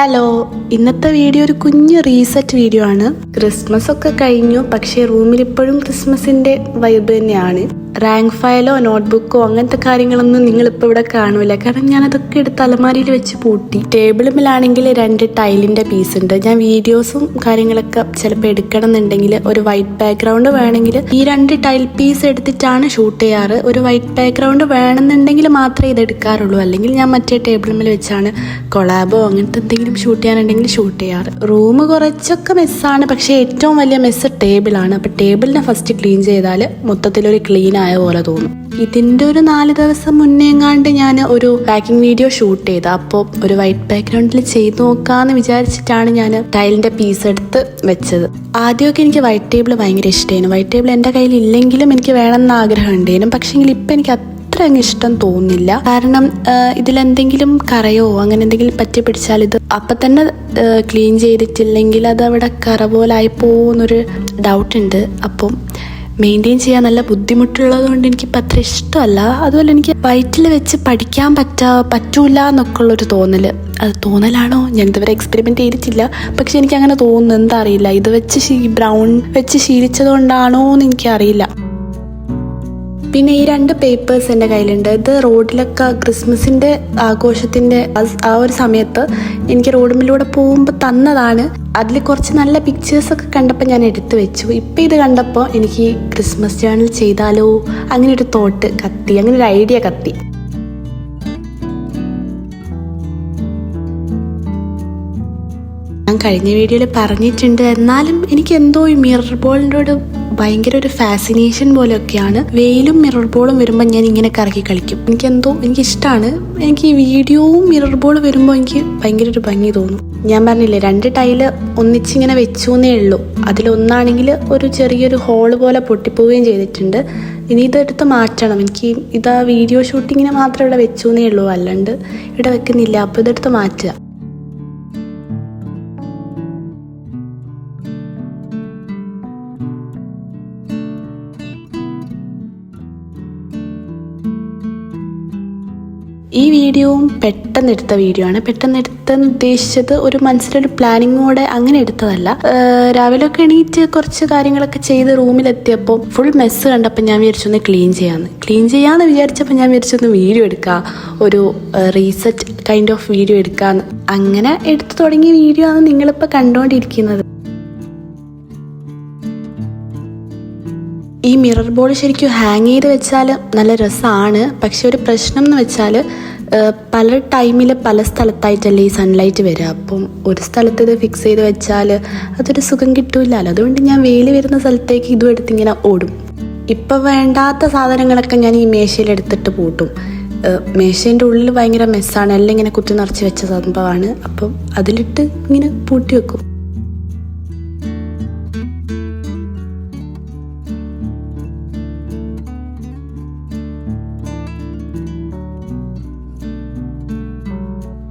Hello, ഇന്നത്തെ video ഒരു കുഞ്ഞു റീസെറ്റ് വീഡിയോ ആണ്. ക്രിസ്മസ് ഒക്കെ കഴിഞ്ഞു, പക്ഷേ റൂമിൽ ഇപ്പോഴും ക്രിസ്മസിന്റെ വൈബ് തന്നെയാണ്. റാങ്ക് ഫയലോ നോട്ട്ബുക്കോ അങ്ങനത്തെ കാര്യങ്ങളൊന്നും നിങ്ങളിപ്പോൾ ഇവിടെ കാണൂല, കാരണം ഞാനതൊക്കെ എടുത്ത് അലമാരിയിൽ വെച്ച് പൂട്ടി. ടേബിളിലാണെങ്കിൽ 2 ടൈലിന്റെ പീസ് ഉണ്ട്. ഞാൻ വീഡിയോസും കാര്യങ്ങളൊക്കെ ചിലപ്പോൾ എടുക്കണം എന്നുണ്ടെങ്കിൽ ഒരു വൈറ്റ് ബാക്ക്ഗ്രൗണ്ട് വേണമെങ്കിൽ ഈ 2 ടൈൽ പീസ് എടുത്തിട്ടാണ് ഷൂട്ട് ചെയ്യാറ്. ഒരു വൈറ്റ് ബാക്ക്ഗ്രൗണ്ട് വേണമെന്നുണ്ടെങ്കിൽ മാത്രമേ ഇത് എടുക്കാറുള്ളൂ, അല്ലെങ്കിൽ ഞാൻ മറ്റേ ടേബിളിൽ വെച്ചാണ് കൊളാബോ അങ്ങനത്തെ എന്തെങ്കിലും ഷൂട്ട് ചെയ്യാനുണ്ടെങ്കിൽ ഷൂട്ട് ചെയ്യാറ്. റൂം കുറച്ചൊക്കെ മെസ്സാണ്, പക്ഷേ ഏറ്റവും വലിയ മെസ്സ് ടേബിളാണ്. അപ്പോൾ ടേബിളിനെ ഫസ്റ്റ് ക്ലീൻ ചെയ്താൽ മൊത്തത്തിലൊരു ക്ലീൻ ആയ പോലെ തോന്നും. ഇതിന്റെ ഒരു 4 ദിവസം മുന്നേങ്ങാണ്ട് ഞാൻ ഒരു പാക്കിംഗ് വീഡിയോ ഷൂട്ട് ചെയ്ത. അപ്പോൾ ഒരു വൈറ്റ് ബാക്ക്ഗ്രൗണ്ടിൽ ചെയ്ത് നോക്കാന്ന് വിചാരിച്ചിട്ടാണ് ഞാൻ ടൈലിന്റെ പീസ് എടുത്ത് വെച്ചത്. ആദ്യമൊക്കെ എനിക്ക് വൈറ്റ് ടേബിൾ ഭയങ്കര ഇഷ്ടമായിരുന്നു. വൈറ്റ് ടേബിൾ എൻ്റെ കയ്യിൽ ഇല്ലെങ്കിലും എനിക്ക് വേണമെന്ന് ആഗ്രഹം ഉണ്ടായിരുന്നു. പക്ഷേങ്കിൽ ഇപ്പം എനിക്ക് അത്ര അങ്ങ് ഇഷ്ടം തോന്നുന്നില്ല. കാരണം ഇതിലെന്തെങ്കിലും കറയോ അങ്ങനെ എന്തെങ്കിലും പറ്റി പിടിച്ചാൽ ഇത് അപ്പം തന്നെ ക്ലീൻ ചെയ്തിട്ടില്ലെങ്കിൽ അത് അവിടെ കറ പോലായി പോകുന്നൊരു ഡൗട്ടുണ്ട്. അപ്പം മെയിൻറ്റെയിൻ ചെയ്യാൻ നല്ല ബുദ്ധിമുട്ടുള്ളത് കൊണ്ട് എനിക്കിപ്പോൾ അത്ര ഇഷ്ടമല്ല. അതുപോലെ എനിക്ക് വൈറ്റിൽ വെച്ച് പഠിക്കാൻ പറ്റൂല എന്നൊക്കെ ഉള്ളൊരു തോന്നല്. അത് തോന്നലാണോ? ഞാൻ ഇതുവരെ എക്സ്പെരിമെൻറ്റ് ചെയ്തിട്ടില്ല, പക്ഷെ എനിക്ക് അങ്ങനെ തോന്നുന്നു. എന്താ അറിയില്ല, ഇത് വെച്ച് ബ്രൗൺ വെച്ച് ശീലിച്ചത് കൊണ്ടാണോ എന്ന് എനിക്കറിയില്ല. പിന്നെ ഈ 2 പേപ്പേഴ്സ് എൻ്റെ കയ്യിലുണ്ട്. ഇത് റോഡിലൊക്കെ ക്രിസ്മസിൻ്റെ ആഘോഷത്തിൻ്റെ ആ ഒരു സമയത്ത് എനിക്ക് റോഡിലൂടെ പോകുമ്പോൾ തന്നതാണ്. അതിൽ കുറച്ച് നല്ല പിക്ചേഴ്സൊക്കെ കണ്ടപ്പോൾ ഞാൻ എടുത്തു വെച്ചു. ഇപ്പം ഇത് കണ്ടപ്പോൾ എനിക്ക് ക്രിസ്മസ് ജേർണൽ ചെയ്താലോ അങ്ങനെ ഒരു തോട്ട് കത്തി, അങ്ങനെ ഒരു ഐഡിയ കത്തി. ഞാൻ കഴിഞ്ഞ വീഡിയോയിൽ പറഞ്ഞിട്ടുണ്ട്, എന്നാലും എനിക്ക് എന്തോ ഈ മിറർ ബോളിൻ്റെ ഭയങ്കര ഒരു ഫാസിനേഷൻ പോലെയൊക്കെയാണ്. വെയിലും മിറർ ബോളും വരുമ്പോൾ ഞാൻ ഇങ്ങനെ കറക്കി കളിക്കും. എനിക്കിഷ്ടമാണ്. എനിക്ക് ഈ വീഡിയോവും മിറർ ബോൾ വരുമ്പോൾ എനിക്ക് ഭയങ്കര ഒരു ഭംഗി തോന്നും. ഞാൻ പറഞ്ഞില്ലേ 2 ടൈല് ഒന്നിച്ചിങ്ങനെ വെച്ചു എന്നേ ഉള്ളൂ. അതിലൊന്നാണെങ്കിൽ ഒരു ചെറിയൊരു ഹോള് പോലെ പൊട്ടിപ്പോവുകയും ചെയ്തിട്ടുണ്ട്. ഇനി ഇതെടുത്ത് മാറ്റണം. എനിക്ക് ഇതാ വീഡിയോ ഷൂട്ടിങ്ങിന് മാത്രം ഇവിടെ വെച്ചു എന്നേ ഉള്ളൂ, അല്ലാണ്ട് ഇവിടെ വെക്കുന്നില്ല. അപ്പോൾ ഇതെടുത്ത് മാറ്റുക. ഈ വീഡിയോവും പെട്ടെന്ന് എടുത്ത വീഡിയോ ആണ്. പെട്ടെന്ന് എടുത്തെന്ന് ഉദ്ദേശിച്ചത് ഒരു മനസ്സിലൊരു പ്ലാനിങ്ങോടെ അങ്ങനെ എടുത്തതല്ല. രാവിലെ ഒക്കെ എണീറ്റ് കുറച്ച് കാര്യങ്ങളൊക്കെ ചെയ്ത് റൂമിലെത്തിയപ്പോൾ ഫുൾ മെസ്സ് കണ്ടപ്പോൾ ഞാൻ വിചാരിച്ചൊന്ന് ക്ലീൻ ചെയ്യാമെന്ന് വിചാരിച്ചപ്പോൾ ഞാൻ വിചാരിച്ചൊന്ന് വീഡിയോ എടുക്കാം, ഒരു റീസെറ്റ് കൈൻഡ് ഓഫ് വീഡിയോ എടുക്കാമെന്ന്. അങ്ങനെ എടുത്തു തുടങ്ങിയ വീഡിയോ ആണ് നിങ്ങളിപ്പോൾ കണ്ടുകൊണ്ടിരിക്കുന്നത്. ഈ മിറർ ബോൾ ശരിക്കും ഹാങ് ചെയ്ത് വെച്ചാൽ നല്ല രസമാണ്. പക്ഷെ ഒരു പ്രശ്നം എന്ന് വെച്ചാൽ പല ടൈമിൽ പല സ്ഥലത്തായിട്ടല്ലേ ഈ സൺലൈറ്റ് വരിക. അപ്പം ഒരു സ്ഥലത്ത് ഇത് ഫിക്സ് ചെയ്ത് വെച്ചാൽ അതൊരു സുഖം കിട്ടൂലല്ലോ. അതുകൊണ്ട് ഞാൻ വെയിൽ വരുന്ന സ്ഥലത്തേക്ക് ഇതും എടുത്തിങ്ങനെ ഓടും. ഇപ്പം വേണ്ടാത്ത സാധനങ്ങളൊക്കെ ഞാൻ ഈ മേശയിലെടുത്തിട്ട് പൂട്ടും. മേശേൻ്റെ ഉള്ളിൽ ഭയങ്കര മെസ്സാണ്, എല്ലാം ഇങ്ങനെ കുത്തി നിറച്ച് വെച്ച സംഭവമാണ്. അപ്പം അതിലിട്ട് ഇങ്ങനെ പൂട്ടി വെക്കും.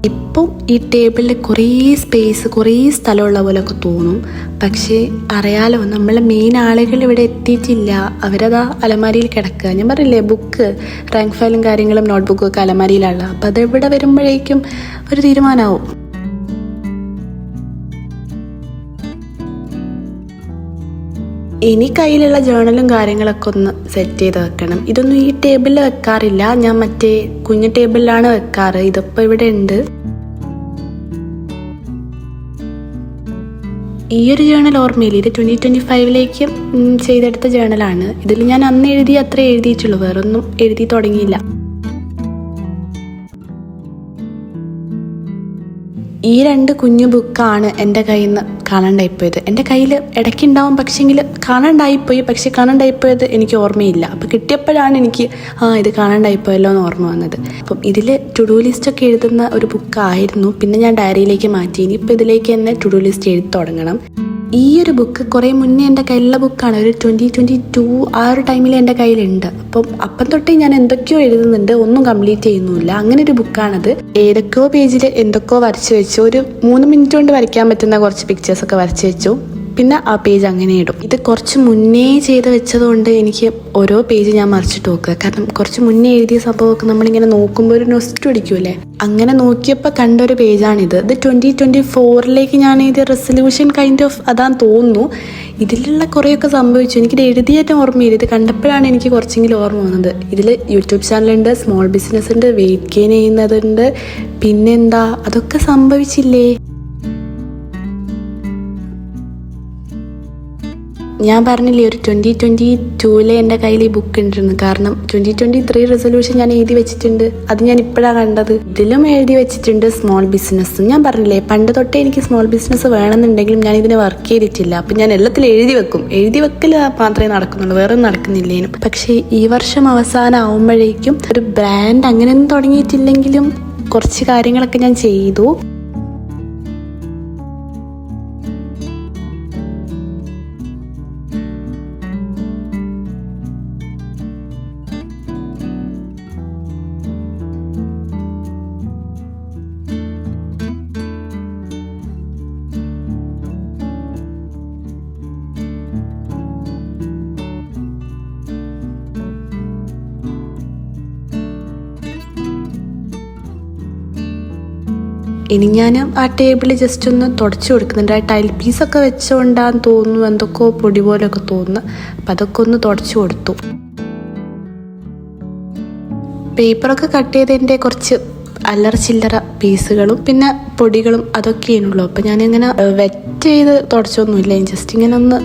ഇപ്പം ഈ ടേബിളിൽ കുറേ സ്പേസ്, കുറേ സ്ഥലമുള്ള പോലെയൊക്കെ തോന്നും. പക്ഷേ അറിയാലോ, നമ്മളെ മെയിൻ ആളുകൾ ഇവിടെ എത്തിയിട്ടില്ല. അവരതാ അലമാരിയിൽ കിടക്കുക. ഞാൻ പറയില്ലേ, ബുക്ക് റാങ്ക് ഫയലും കാര്യങ്ങളും നോട്ട്ബുക്കും ഒക്കെ അലമാരിയിലുള്ള. അപ്പം അതെവിടെ വരുമ്പോഴേക്കും ഒരു തീരുമാനമാവും. ഇനി കയ്യിലുള്ള ജേർണലും കാര്യങ്ങളൊക്കെ ഒന്ന് സെറ്റ് ചെയ്ത് വെക്കണം. ഇതൊന്നും ഈ ടേബിളിൽ വെക്കാറില്ല, ഞാൻ മറ്റേ കുഞ്ഞു ടേബിളിലാണ് വെക്കാറ്. ഇതിപ്പോൾ ഇവിടെ ഉണ്ട്. ഈ ഒരു ജേർണൽ ഓർമ്മയില്ല, ഇത് 2025 ചെയ്തെടുത്ത ജേർണലാണ്. ഇതിൽ ഞാൻ അന്ന് അത്രേ എഴുതിയിട്ടുള്ളൂ, വേറൊന്നും എഴുതി തുടങ്ങിയില്ല. ഈ 2 കുഞ്ഞു ബുക്കാണ് എൻ്റെ കയ്യിൽ നിന്ന് കാണാണ്ടായിപ്പോയത്. എൻ്റെ കയ്യിൽ ഇടയ്ക്കുണ്ടാവും, പക്ഷേങ്കിൽ കാണാണ്ടായിപ്പോയി. പക്ഷെ കാണാണ്ടായിപ്പോയത് എനിക്ക് ഓർമ്മയില്ല. അപ്പോൾ കിട്ടിയപ്പോഴാണ് എനിക്ക് ഇത് കാണാണ്ടായിപ്പോയല്ലോ എന്ന് ഓർമ്മ വന്നത്. അപ്പം ഇതിൽ ടു ഡു ലിസ്റ്റൊക്കെ എഴുതുന്ന ഒരു ബുക്കായിരുന്നു. പിന്നെ ഞാൻ ഡയറിയിലേക്ക് മാറ്റി. ഇനിയിപ്പോൾ ഇതിലേക്ക് തന്നെ ടു ഡു ലിസ്റ്റ് എഴുതി തുടങ്ങണം. ഈ ഒരു ബുക്ക് കുറേ മുന്നേ എൻ്റെ കയ്യിലുള്ള ബുക്കാണ്. ഒരു 2022 ആ ഒരു ടൈമിൽ എൻ്റെ കയ്യിലുണ്ട്. അപ്പം തൊട്ടേ ഞാൻ എന്തൊക്കെയോ എഴുതുന്നുണ്ട്, ഒന്നും കംപ്ലീറ്റ് ചെയ്യുന്നില്ല. അങ്ങനെ ഒരു ബുക്കാണത്. ഏതൊക്കെയോ പേജിൽ എന്തൊക്കെയോ വരച്ച് വെച്ചു. ഒരു 3 മിനിറ്റ് കൊണ്ട് വരയ്ക്കാൻ പറ്റുന്ന കുറച്ച് പിക്ചേഴ്സൊക്കെ വരച്ച് വെച്ചു. പിന്നെ ആ പേജ് അങ്ങനെ ഇടും. ഇത് കുറച്ച് മുന്നേ ചെയ്ത് വെച്ചതുകൊണ്ട് എനിക്ക് ഓരോ പേജ് ഞാൻ മറിച്ചിട്ട് നോക്കുക. കാരണം കുറച്ച് മുന്നേ എഴുതിയ സംഭവമൊക്കെ നമ്മളിങ്ങനെ നോക്കുമ്പോൾ ഒരു നൊസ്റ്റ് അടിക്കൂലേ, അങ്ങനെ നോക്കിയപ്പോൾ കണ്ടൊരു പേജാണിത്. ഇത് 2024 ഞാൻ എഴുതിയ റെസൊല്യൂഷൻ കൈൻഡ് ഓഫ് അതാന്ന് തോന്നുന്നു. ഇതിലുള്ള കുറേയൊക്കെ സംഭവിച്ചു. എനിക്കിത് എഴുതിയേറ്റം ഓർമ്മയില്ല, ഇത് കണ്ടപ്പോഴാണ് എനിക്ക് കുറച്ചെങ്കിലും ഓർമ്മ വന്നത്. ഇതിൽ യൂട്യൂബ് ചാനലുണ്ട്, സ്മോൾ ബിസിനസ് ഉണ്ട്, വെയിറ്റ് ഗെയിൻ ചെയ്യുന്നതുണ്ട്, പിന്നെന്താ അതൊക്കെ സംഭവിച്ചില്ലേ. ഞാൻ പറഞ്ഞില്ലേ ഒരു 2022 എൻ്റെ കയ്യിൽ ഈ ബുക്ക് ഉണ്ടെന്ന്. കാരണം 2023 റെസൊല്യൂഷൻ ഞാൻ എഴുതി വെച്ചിട്ടുണ്ട്, അത് ഞാൻ ഇപ്പോഴാണ് കണ്ടത്. ഇതിലും എഴുതി വെച്ചിട്ടുണ്ട് സ്മോൾ ബിസിനസ്സും. ഞാൻ പറഞ്ഞില്ലേ പണ്ട് തൊട്ടേ എനിക്ക് സ്മോൾ ബിസിനസ് വേണമെന്നുണ്ടെങ്കിലും ഞാൻ ഇതിന് വർക്ക് ചെയ്തിട്ടില്ല. അപ്പം ഞാൻ എല്ലാത്തിലും എഴുതി വെക്കും. എഴുതി വെക്കൽ മാത്രമേ നടക്കുന്നുള്ളൂ, വേറെ ഒന്നും നടക്കുന്നില്ലേനും. പക്ഷേ ഈ വർഷം അവസാനം ആവുമ്പോഴേക്കും ഒരു ബ്രാൻഡ് അങ്ങനെയൊന്നും തുടങ്ങിയിട്ടില്ലെങ്കിലും കുറച്ച് കാര്യങ്ങളൊക്കെ ഞാൻ ചെയ്തു. ഇനി ഞാൻ ആ ടേബിൾ ജസ്റ്റ് ഒന്ന് തുടച്ചു കൊടുക്കുന്നുണ്ട്. ആ ടൈൽ പീസൊക്കെ വെച്ചുകൊണ്ടാന്ന് തോന്നുന്നു, എന്തൊക്കെയോ പൊടി പോലെയൊക്കെ തോന്നുന്നു. അപ്പം അതൊക്കെ ഒന്ന് തുടച്ചു കൊടുത്തു. പേപ്പറൊക്കെ കട്ട് ചെയ്തതിൻ്റെ കുറച്ച് അല്ലറ ചില്ലറ പീസുകളും പിന്നെ പൊടികളും അതൊക്കെയാണുള്ളൂ. അപ്പം ഞാനിങ്ങനെ വെറ്റ് ചെയ്ത് തുടച്ചൊന്നുമില്ല, ജസ്റ്റ് ഇങ്ങനെ ഒന്ന്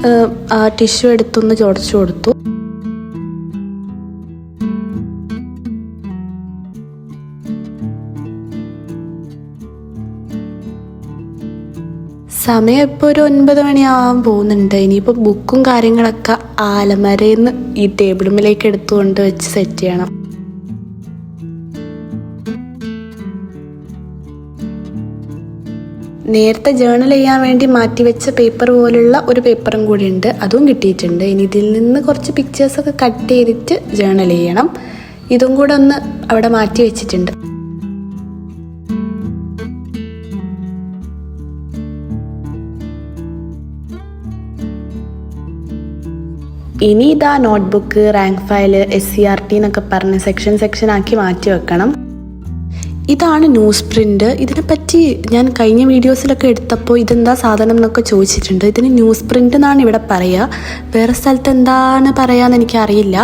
ആ ടിഷ്യൂ എടുത്തൊന്ന് തുടച്ചു കൊടുത്തു. സമയം ഇപ്പോൾ ഒരു 9 മണിയാവാൻ പോകുന്നുണ്ട്. ഇനിയിപ്പോൾ ബുക്കും കാര്യങ്ങളൊക്കെ ആലമരയിൽ നിന്ന് ഈ ടേബിളുമ്മിലേക്ക് എടുത്തുകൊണ്ട് വെച്ച് സെറ്റ് ചെയ്യണം. നേരത്തെ ജേർണൽ ചെയ്യാൻ വേണ്ടി മാറ്റിവെച്ച പേപ്പർ പോലുള്ള ഒരു പേപ്പറും കൂടി ഉണ്ട്, അതും കിട്ടിയിട്ടുണ്ട്. ഇനി ഇതിൽ നിന്ന് കുറച്ച് പിക്ചേഴ്സൊക്കെ കട്ട് ചെയ്തിട്ട് ജേർണൽ ചെയ്യണം. ഇതും കൂടെ ഒന്ന് അവിടെ മാറ്റി വെച്ചിട്ടുണ്ട്. ഇനി ഇതാ നോട്ട്ബുക്ക്, റാങ്ക് ഫയൽ, SCRT എന്നൊക്കെ പറഞ്ഞ് സെക്ഷൻ ആക്കി മാറ്റി വെക്കണം. ഇതാണ് ന്യൂസ് പ്രിൻ്റ്. ഇതിനെപ്പറ്റി ഞാൻ കഴിഞ്ഞ വീഡിയോസിലൊക്കെ എടുത്തപ്പോൾ ഇതെന്താ സാധനം എന്നൊക്കെ ചോദിച്ചിട്ടുണ്ട്. ഇതിന് ന്യൂസ് പ്രിൻ്റ് എന്നാണ് ഇവിടെ പറയുക, വേറെ സ്ഥലത്ത് എന്താണ് പറയാന്ന് എനിക്കറിയില്ല.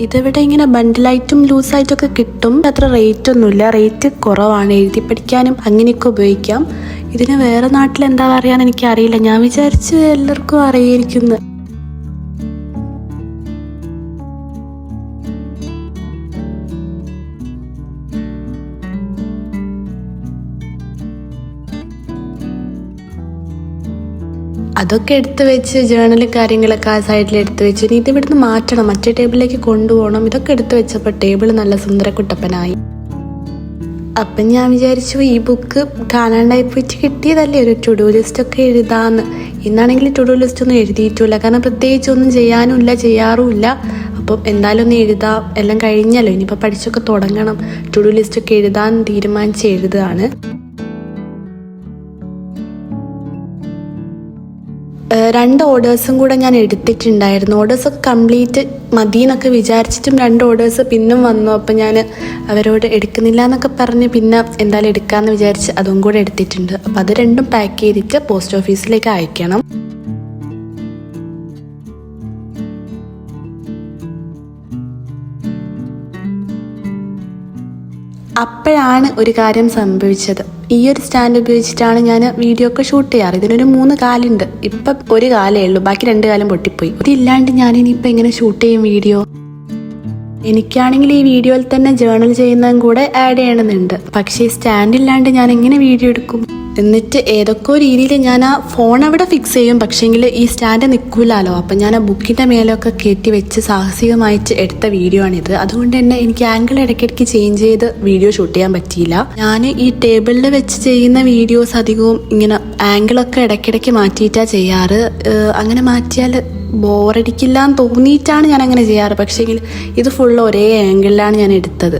ഇതിവിടെ ഇങ്ങനെ ബണ്ടിലായിട്ടും ലൂസായിട്ടും ഒക്കെ കിട്ടും. അത്ര റേറ്റ് ഒന്നുമില്ല, റേറ്റ് കുറവാണ്. എഴുതി പഠിക്കാനും അങ്ങനെയൊക്കെ ഉപയോഗിക്കാം. ഇതിന് വേറെ നാട്ടിൽ എന്താ പറയാന്ന് എനിക്കറിയില്ല. ഞാൻ വിചാരിച്ചു എല്ലാവർക്കും അറിയായിരിക്കുന്നു. അതൊക്കെ എടുത്ത് വെച്ച് ജേർണലും കാര്യങ്ങളൊക്കെ ആ സൈഡിൽ എടുത്ത് വെച്ച് ഇനി ഇത് ഇവിടുന്ന് മാറ്റണം, മറ്റേ ടേബിളിലേക്ക് കൊണ്ടുപോകണം. ഇതൊക്കെ എടുത്ത് വെച്ചപ്പോൾ ടേബിൾ നല്ല സുന്ദരക്കുട്ടപ്പനായി. അപ്പം ഞാൻ വിചാരിച്ചു ഈ ബുക്ക് കാണാണ്ടായി പോയിട്ട് കിട്ടിയതല്ലേ, ഒരു ടു ഡു ലിസ്റ്റ് ഒക്കെ എഴുതാന്ന്. ഇന്നാണെങ്കിൽ ടു ഡു ലിസ്റ്റ് ഒന്നും എഴുതിയിട്ടില്ല, കാരണം പ്രത്യേകിച്ച് ഒന്നും ചെയ്യാനുമില്ല, ചെയ്യാറുമില്ല. അപ്പം എന്തായാലും ഒന്ന് എഴുതാം, എല്ലാം കഴിഞ്ഞല്ലോ, ഇനിയിപ്പോൾ പഠിച്ചൊക്കെ തുടങ്ങണം. ടു ഡു ലിസ്റ്റ് ഒക്കെ എഴുതാൻ തീരുമാനിച്ച് എഴുതുകയാണ്. 2 ഓർഡേഴ്സും കൂടെ ഞാൻ എടുത്തിട്ടുണ്ടായിരുന്നു. ഓർഡേഴ്സൊക്കെ കംപ്ലീറ്റ് മതിയെന്നൊക്കെ വിചാരിച്ചിട്ടും 2 ഓർഡേഴ്സ് പിന്നും വന്നു. അപ്പം ഞാൻ അവരോട് എടുക്കുന്നില്ല എന്നൊക്കെ പറഞ്ഞ് പിന്നെ എന്തായാലും എടുക്കാമെന്ന് വിചാരിച്ച് അതും കൂടെ എടുത്തിട്ടുണ്ട്. അപ്പം അത് രണ്ടും പാക്ക് ചെയ്തിട്ട് പോസ്റ്റ് ഓഫീസിലേക്ക് അയക്കണം. അപ്പോഴാണ് ഒരു കാര്യം സംഭവിച്ചത്. ഈ ഒരു സ്റ്റാൻഡ് ഉപയോഗിച്ചിട്ടാണ് ഞാൻ വീഡിയോ ഒക്കെ ഷൂട്ട് ചെയ്യാറ്. ഇതിനൊരു 3 കാലുണ്ട്, ഇപ്പം 1 കാലേ ഉള്ളൂ, ബാക്കി 2 കാലം പൊട്ടിപ്പോയി. ഇതില്ലാണ്ട് ഞാനിനിയിപ്പോൾ എങ്ങനെ ഷൂട്ട് ചെയ്യും വീഡിയോ? എനിക്കാണെങ്കിൽ ഈ വീഡിയോയിൽ തന്നെ ജേർണൽ ചെയ്യുന്നതും കൂടെ ആഡ് ചെയ്യണമെന്നുണ്ട്. പക്ഷേ സ്റ്റാൻഡ് ഇല്ലാണ്ട് ഞാൻ എങ്ങനെ വീഡിയോ എടുക്കും? എന്നിട്ട് ഏതൊക്കെ രീതിയിൽ ഞാൻ ആ ഫോൺ അവിടെ ഫിക്സ് ചെയ്യും, പക്ഷേങ്കിൽ ഈ സ്റ്റാൻഡ് നിൽക്കില്ലല്ലോ. അപ്പം ഞാൻ ആ ബുക്കിൻ്റെ മേലൊക്കെ കയറ്റി വെച്ച് സാഹസികമായിട്ട് എടുത്ത വീഡിയോ ആണിത്. അതുകൊണ്ട് തന്നെ എനിക്ക് ആംഗിൾ ഇടയ്ക്കിടയ്ക്ക് ചേഞ്ച് ചെയ്ത് വീഡിയോ ഷൂട്ട് ചെയ്യാൻ പറ്റിയില്ല. ഞാൻ ഈ ടേബിളിൽ വെച്ച് ചെയ്യുന്ന വീഡിയോസ് അധികവും ഇങ്ങനെ ആംഗിളൊക്കെ ഇടയ്ക്കിടയ്ക്ക് മാറ്റിയിട്ടാണ് ചെയ്യാറ്. അങ്ങനെ മാറ്റിയാൽ ബോറടിക്കില്ല എന്ന് തോന്നിയിട്ടാണ് ഞാൻ അങ്ങനെ ചെയ്യാറ്. പക്ഷേങ്കിൽ ഇത് ഫുൾ ഒരേ ആംഗിളിലാണ് ഞാൻ എടുത്തത്.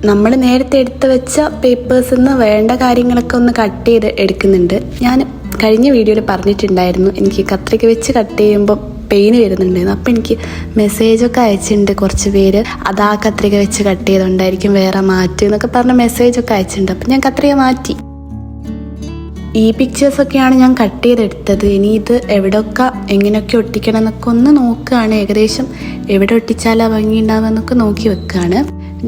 നമ്മൾ നേരത്തെ എടുത്ത് വെച്ച പേപ്പേഴ്സിൽ നിന്ന് വേണ്ട കാര്യങ്ങളൊക്കെ ഒന്ന് കട്ട് ചെയ്ത് എടുക്കുന്നുണ്ട്. ഞാൻ കഴിഞ്ഞ വീഡിയോയിൽ പറഞ്ഞിട്ടുണ്ടായിരുന്നു എനിക്ക് കത്രിക വെച്ച് കട്ട് ചെയ്യുമ്പോൾ പെയിൻ വരുന്നുണ്ടായിരുന്നു. അപ്പോൾ എനിക്ക് മെസ്സേജൊക്കെ അയച്ചിട്ടുണ്ട് കുറച്ച് പേര്, അതാ കത്രിക വെച്ച് കട്ട് ചെയ്തുകൊണ്ടായിരിക്കും വേറെ മാറ്റ് എന്നൊക്കെ പറഞ്ഞ് മെസ്സേജൊക്കെ അയച്ചിട്ടുണ്ട്. അപ്പം ഞാൻ കത്രിക മാറ്റി. ഈ പിക്ചേഴ്സൊക്കെയാണ് ഞാൻ കട്ട് ചെയ്തെടുത്തത്. ഇനി ഇത് എവിടെയൊക്കെ എങ്ങനെയൊക്കെ ഒട്ടിക്കണം എന്നൊക്കെ ഒന്ന് നോക്കുകയാണ്. ഏകദേശം എവിടെ ഒട്ടിച്ചാലാ ഭംഗി ഉണ്ടാവുമെന്നൊക്കെ നോക്കി വെക്കുകയാണ്.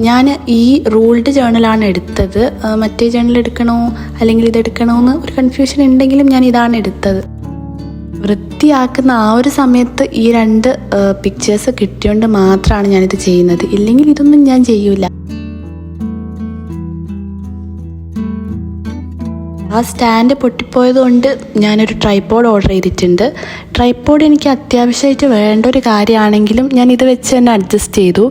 ഞാൻ ഈ റൂൾഡ് ജേർണലാണ് എടുത്തത്. മറ്റേ ജേർണൽ എടുക്കണോ അല്ലെങ്കിൽ ഇതെടുക്കണോ എന്ന് ഒരു കൺഫ്യൂഷൻ ഉണ്ടെങ്കിലും ഞാൻ ഇതാണ് എടുത്തത്. വൃത്തിയാക്കുന്ന ആ ഒരു സമയത്ത് ഈ 2 പിക്ചേഴ്സ് കിട്ടിയോണ്ട് മാത്രമാണ് ഞാനിത് ചെയ്യുന്നത്. ഇല്ലെങ്കിൽ ഇതൊന്നും ഞാൻ ചെയ്യൂല. ആ സ്റ്റാൻഡ് പൊട്ടിപ്പോയത് കൊണ്ട് ഞാനൊരു ട്രൈപോഡ് ഓർഡർ ചെയ്തിട്ടുണ്ട്. ട്രൈപോഡ് എനിക്ക് അത്യാവശ്യമായിട്ട് വേണ്ട ഒരു കാര്യമാണെങ്കിലും ഞാൻ ഇത് വെച്ച് തന്നെ അഡ്ജസ്റ്റ് ചെയ്തു.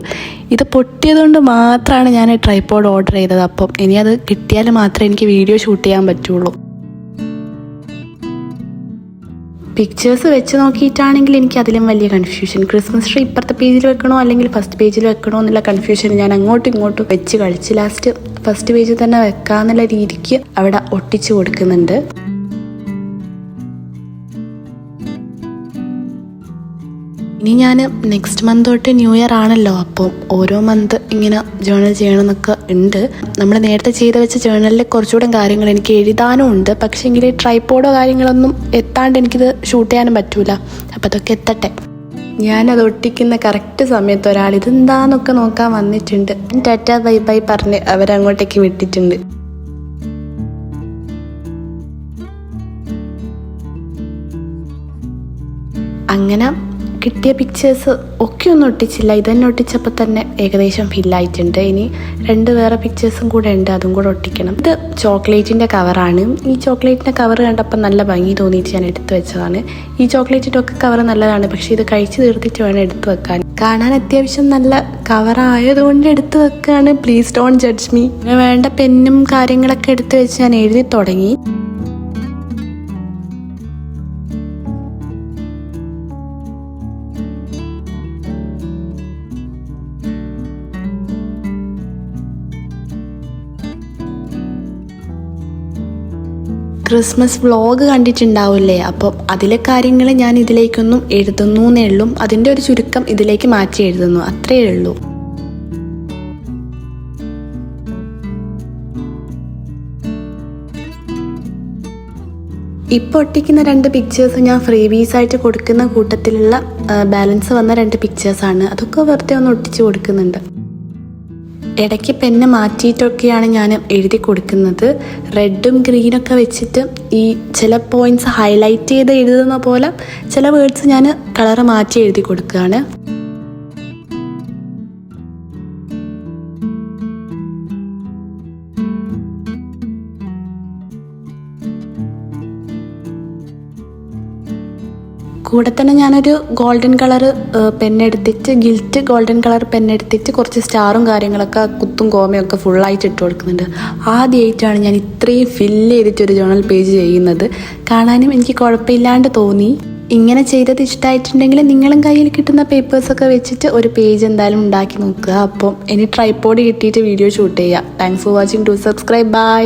ഇത് പൊട്ടിയതുകൊണ്ട് മാത്രമാണ് ഞാൻ ട്രൈപോഡ് ഓർഡർ ചെയ്തത്. അപ്പം ഇനി അത് കിട്ടിയാൽ മാത്രമേ എനിക്ക് വീഡിയോ ഷൂട്ട് ചെയ്യാൻ പറ്റുള്ളൂ. പിക്ചേഴ്സ് വെച്ച് നോക്കിയിട്ടാണെങ്കിൽ എനിക്ക് അതിലും വലിയ കൺഫ്യൂഷൻ. ക്രിസ്മസ് ട്രീ ഇപ്പുറത്തെ പേജിൽ വെക്കണോ അല്ലെങ്കിൽ ഫസ്റ്റ് പേജിൽ വെക്കണോ എന്നുള്ള കൺഫ്യൂഷൻ ഞാൻ അങ്ങോട്ടും ഇങ്ങോട്ടും വെച്ച് കളിച്ച് ലാസ്റ്റ് ഫസ്റ്റ് പേജിൽ തന്നെ വെക്കാന്നുള്ള രീതിക്ക് അവിടെ ഒട്ടിച്ചു കൊടുക്കുന്നുണ്ട്. ഇനി ഞാൻ നെക്സ്റ്റ് മന്ത് തൊട്ട് ന്യൂ ഇയർ ആണല്ലോ, അപ്പോൾ ഓരോ മന്ത് ഇങ്ങനെ ജേർണൽ ചെയ്യണമെന്നൊക്കെ ഉണ്ട്. നമ്മൾ നേരത്തെ ചെയ്ത് വെച്ച ജേർണലിൽ കുറച്ചുകൂടെ കാര്യങ്ങൾ എനിക്ക് എഴുതാനും ഉണ്ട്. പക്ഷേ എങ്കിൽ ട്രൈപോഡോ കാര്യങ്ങളൊന്നും എത്താണ്ട് എനിക്കിത് ഷൂട്ട് ചെയ്യാനും പറ്റൂല. അപ്പോൾ അതൊക്കെ എത്തട്ടെ. ഞാനത് ഒട്ടിക്കുന്ന കറക്റ്റ് സമയത്ത് ഒരാൾ ഇതെന്താന്നൊക്കെ നോക്കാൻ വന്നിട്ടുണ്ട്. ടാറ്റ ബൈ ബൈ പറഞ്ഞ് അവരങ്ങോട്ടേക്ക് വിട്ടിട്ടുണ്ട്. അങ്ങനെ കിട്ടിയ പിക്ചേഴ്സ് ഒക്കെ ഒന്നും ഒട്ടിച്ചില്ല. ഇതന്നെ ഒട്ടിച്ചപ്പോൾ തന്നെ ഏകദേശം ഫില്ലായിട്ടുണ്ട്. ഇനി 2 വേറെ പിക്ചേഴ്സും കൂടെ ഉണ്ട്, അതും കൂടെ ഒട്ടിക്കണം. ഇത് ചോക്ലേറ്റിൻ്റെ കവറാണ്. ഈ ചോക്ലേറ്റിൻ്റെ കവർ കണ്ടപ്പോൾ നല്ല ഭംഗി തോന്നിയിട്ട് ഞാൻ എടുത്തു വെച്ചതാണ്. ഈ ചോക്ലേറ്റിൻ്റെ ഒക്കെ കവർ നല്ലതാണ്, പക്ഷേ ഇത് കഴിച്ച് തീർത്തിട്ട് വേണം എടുത്തു വെക്കാൻ. കാണാൻ അത്യാവശ്യം നല്ല കവറായതുകൊണ്ട് എടുത്തു വെക്കുകയാണ്. Please don't judge me. വേണ്ട പെന്നും കാര്യങ്ങളൊക്കെ എടുത്തു വെച്ച് ഞാൻ എഴുതി തുടങ്ങി. ക്രിസ്മസ് വ്ളോഗ് കണ്ടിട്ടുണ്ടാവില്ലേ? അപ്പോൾ അതിലെ കാര്യങ്ങൾ ഞാൻ ഇതിലേക്കൊന്നും എഴുതുന്നു എന്നേ ഉള്ളൂ. അതിൻ്റെ ഒരു ചുരുക്കം ഇതിലേക്ക് മാറ്റി എഴുതുന്നു, അത്രയേ ഉള്ളൂ. ഇപ്പോൾ ഒട്ടിക്കുന്ന 2 പിക്ചേഴ്സ് ഞാൻ ഫ്രീബീസായിട്ട് കൊടുക്കുന്ന കൂട്ടത്തിലുള്ള ബാലൻസ് വന്ന 2 പിക്ചേഴ്സാണ്. അതൊക്കെ വെറുതെ ഒന്ന് ഒട്ടിച്ച് കൊടുക്കുന്നുണ്ട്. ഇടയ്ക്ക് പെന്ന് മാറ്റിയിട്ടൊക്കെയാണ് ഞാൻ എഴുതി കൊടുക്കുന്നത്. റെഡും ഗ്രീനൊക്കെ വെച്ചിട്ട് ഈ ചില പോയിന്റ്സ് ഹൈലൈറ്റ് ചെയ്ത് എഴുതുന്ന പോലെ ചില വേർഡ്സ് ഞാൻ കളറ് മാറ്റി എഴുതി കൊടുക്കുകയാണ്. കൂടെ തന്നെ ഞാനൊരു ഗോൾഡൻ കളർ പെന്നെടുത്തിട്ട് ഗിൽറ്റ് ഗോൾഡൻ കളർ പെന്നെടുത്തിട്ട് കുറച്ച് സ്റ്റാറും കാര്യങ്ങളൊക്കെ കുത്തും കോമയൊക്കെ ഫുള്ളായിട്ട് ഇട്ട് കൊടുക്കുന്നുണ്ട്. ആദ്യമായിട്ടാണ് ഞാൻ ഇത്രയും ഫില്ല് ചെയ്തിട്ടൊരു ജേർണൽ പേജ് ചെയ്യുന്നത്. കാണാനും എനിക്ക് കുഴപ്പമില്ലാണ്ട് തോന്നി. ഇങ്ങനെ ചെയ്തത് ഇഷ്ടമായിട്ടുണ്ടെങ്കിൽ നിങ്ങളും കയ്യിൽ കിട്ടുന്ന പേപ്പേഴ്സൊക്കെ വെച്ചിട്ട് ഒരു പേജ് എന്തായാലും ഉണ്ടാക്കി നോക്കുക. അപ്പം ഇനി ട്രൈപോഡ് കിട്ടിയിട്ട് വീഡിയോ ഷൂട്ട് ചെയ്യുക. Thanks for watching. To subscribe. By.